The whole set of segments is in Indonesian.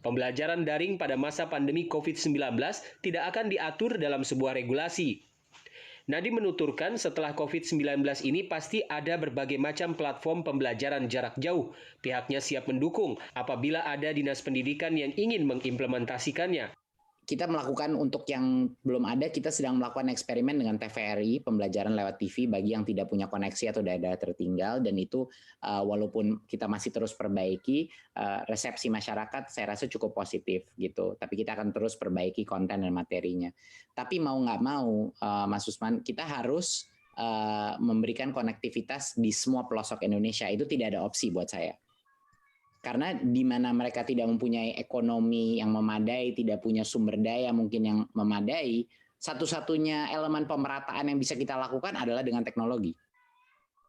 Pembelajaran daring pada masa pandemi COVID-19 tidak akan diatur dalam sebuah regulasi. Nadiem menuturkan setelah COVID-19 ini pasti ada berbagai macam platform pembelajaran jarak jauh. Pihaknya siap mendukung apabila ada dinas pendidikan yang ingin mengimplementasikannya. Kita melakukan untuk yang belum ada, kita sedang melakukan eksperimen dengan TVRI, pembelajaran lewat TV bagi yang tidak punya koneksi atau daerah tertinggal, dan itu walaupun kita masih terus perbaiki, resepsi masyarakat saya rasa cukup positif gitu. Tapi kita akan terus perbaiki konten dan materinya. Tapi mau nggak mau, Mas Usman, kita harus memberikan konektivitas di semua pelosok Indonesia. Itu tidak ada opsi buat saya. Karena di mana mereka tidak mempunyai ekonomi yang memadai, tidak punya sumber daya mungkin yang memadai, satu-satunya elemen pemerataan yang bisa kita lakukan adalah dengan teknologi.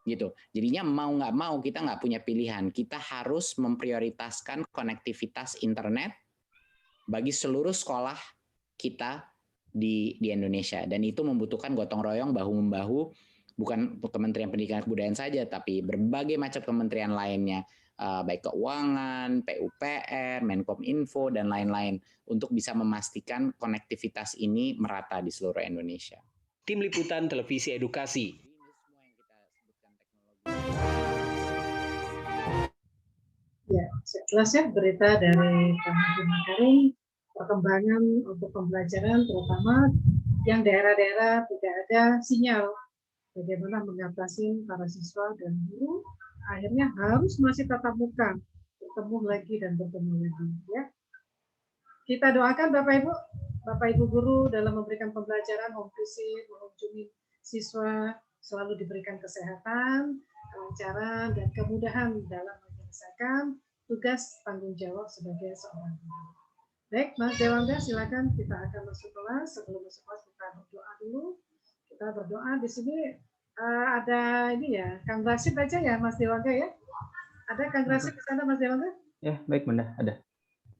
Gitu. Jadinya mau nggak mau kita nggak punya pilihan. Kita harus memprioritaskan konektivitas internet bagi seluruh sekolah kita di Indonesia. Dan itu membutuhkan gotong royong bahu-membahu, bukan Kementerian Pendidikan dan Kebudayaan saja, tapi berbagai macam kementerian lainnya. Baik keuangan, PUPR, Menkominfo, dan lain-lain untuk bisa memastikan konektivitas ini merata di seluruh Indonesia. Tim Liputan Televisi Edukasi. Ya, jelas ya berita dari Pak Nadiem Makarim, perkembangan untuk pembelajaran terutama yang daerah-daerah tidak ada sinyal, bagaimana mengatasi para siswa dan guru akhirnya harus masih tatap muka, bertemu lagi dan bertemu lagi, ya. Kita doakan Bapak Ibu guru dalam memberikan pembelajaran, home visit, mengunjungi siswa selalu diberikan kesehatan, kelancaran dan kemudahan dalam menyelesaikan tugas tanggung jawab sebagai seorang guru. Baik, Mas Dewangga, silakan kita akan masuk kelas. Sebelum masuk kelas kita berdoa dulu. Kita berdoa di sini. Ada ini ya, Kang Rashid aja ya, Mas Dewangga ya. Ada Kang Rashid di sana, Mas Dewangga? Ya, baik Bunda, ada.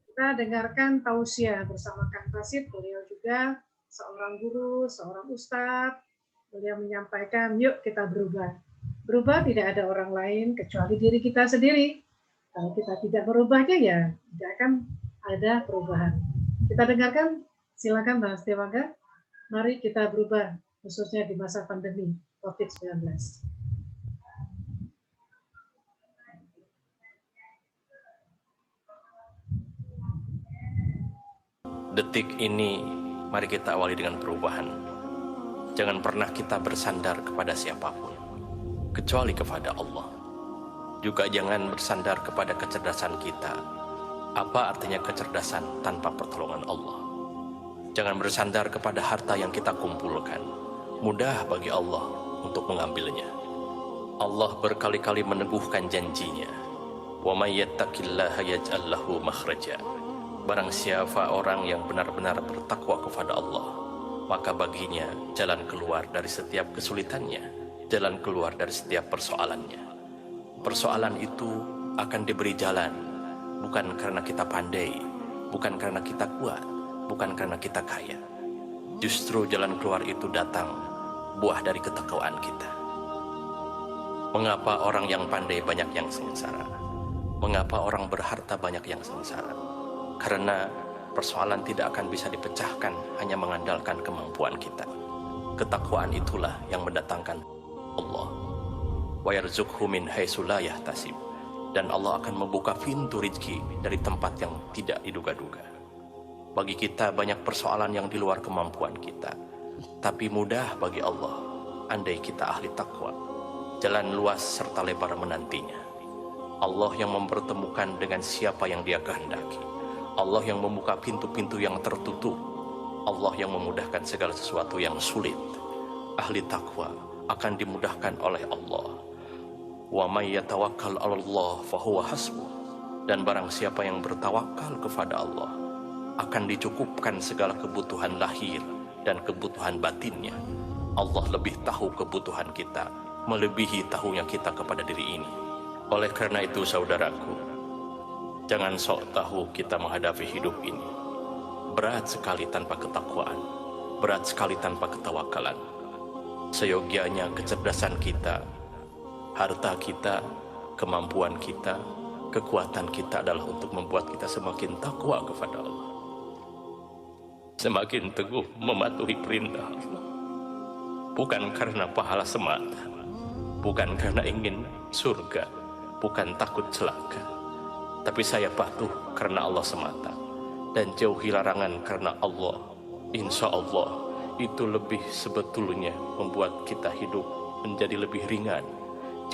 Kita dengarkan tausiah bersama Kang Rashid. Beliau juga seorang guru, seorang ustadz. Beliau menyampaikan, yuk kita berubah. Berubah tidak ada orang lain kecuali diri kita sendiri. Kalau kita tidak merubahnya ya tidak akan ada perubahan. Kita dengarkan, silakan Mas Dewangga. Mari kita berubah, khususnya di masa pandemi COVID-19. Detik ini, mari kita awali dengan perubahan. Jangan pernah kita bersandar kepada siapapun, kecuali kepada Allah. Juga jangan bersandar kepada kecerdasan kita. Apa artinya kecerdasan tanpa pertolongan Allah? Jangan bersandar kepada harta yang kita kumpulkan. Mudah bagi Allah untuk mengambilnya. Allah berkali-kali meneguhkan janjinya. Wa may yattaqillaha yaj'al lahu makhraja. Barang siapa orang yang benar-benar bertakwa kepada Allah, maka baginya jalan keluar dari setiap kesulitannya, jalan keluar dari setiap persoalannya. Persoalan itu akan diberi jalan, bukan karena kita pandai, bukan karena kita kuat, bukan karena kita kaya. Justru jalan keluar itu datang buah dari ketakwaan kita. Mengapa orang yang pandai banyak yang sengsara? Mengapa orang berharta banyak yang sengsara? Karena persoalan tidak akan bisa dipecahkan hanya mengandalkan kemampuan kita. Ketakwaan itulah yang mendatangkan Allah. Wa yarzuqhu min haitsu la yahtasib. Dan Allah akan membuka pintu rezeki dari tempat yang tidak diduga-duga. Bagi kita banyak persoalan yang di luar kemampuan kita, tapi mudah bagi Allah andai kita ahli takwa. Jalan luas serta lebar menantinya. Allah yang mempertemukan dengan siapa yang Dia kehendaki. Allah yang membuka pintu-pintu yang tertutup. Allah yang memudahkan segala sesuatu yang sulit. Ahli takwa akan dimudahkan oleh Allah. Wa may yatawakkal 'alallah fahuwa hasbuh. Dan barang siapa yang bertawakal kepada Allah, akan dicukupkan segala kebutuhan lahir dan kebutuhan batinnya. Allah lebih tahu kebutuhan kita, melebihi tahunya kita kepada diri ini. Oleh karena itu saudaraku, jangan sok tahu kita menghadapi hidup ini. Berat sekali tanpa ketakwaan, berat sekali tanpa ketawakalan. Seyogianya kecerdasan kita, harta kita, kemampuan kita, Kekuatan kita adalah untuk membuat kita semakin takwa kepada Allah, semakin teguh mematuhi perintah Allah, bukan karena pahala semata, bukan karena ingin surga, bukan takut celaka, tapi saya patuh karena Allah semata dan jauhi larangan karena Allah. Insya Allah itu lebih sebetulnya membuat kita hidup menjadi lebih ringan,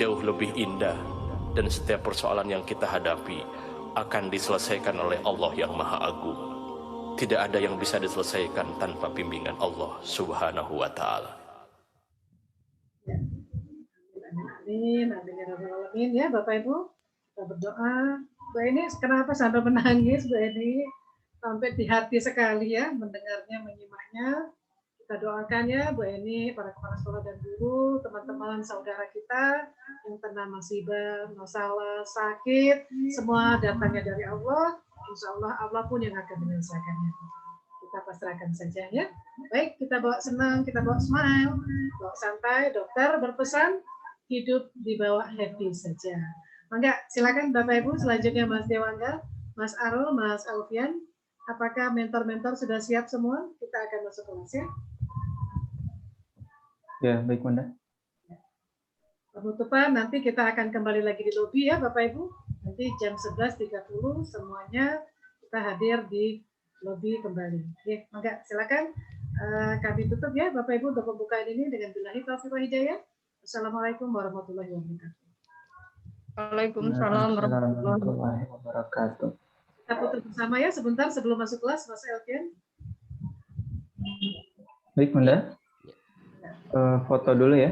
jauh lebih indah, dan setiap persoalan yang kita hadapi akan diselesaikan oleh Allah yang Maha Agung. Tidak ada yang bisa diselesaikan tanpa bimbingan Allah Subhanahu wa Ta'ala. Amin, amin ya rabbal alamin. Ya Bapak Ibu, kita berdoa. Bu Eni kenapa sampai menangis, Bu Eni? Sampai di hati sekali ya mendengarnya, menyimaknya. Kita doakan ya Bu Eni, para kepala sekolah dan guru, teman-teman saudara kita yang kena musibah, masalah, sakit, semua datangnya dari Allah. Insya Allah Allah pun yang akan menyelesaikannya. Kita pasrahkan saja ya. Baik, kita bawa senang, kita bawa smile, bawa santai. Dokter berpesan hidup dibawa happy saja. Mangga, silakan Bapak Ibu, selanjutnya Mas Dewangga, Mas Arul, Mas Alfian. Apakah mentor-mentor sudah siap semua? Kita akan masuk kelas ya. Ya, baik Bunda. Penutupan nanti kita akan kembali lagi di lobi ya Bapak Ibu. Nanti jam 11.30 semuanya kita hadir di lobi kembali. Oke, mangga silakan kami tutup ya Bapak Ibu untuk pembukaan ini dengan billahi taufiq wal hidayah. Assalamualaikum warahmatullahi wabarakatuh. Waalaikumsalam Warahmatullahi wabarakatuh. Kita putar bersama ya sebentar sebelum masuk kelas, Mas Elkian. Baik Bunda. Foto dulu ya.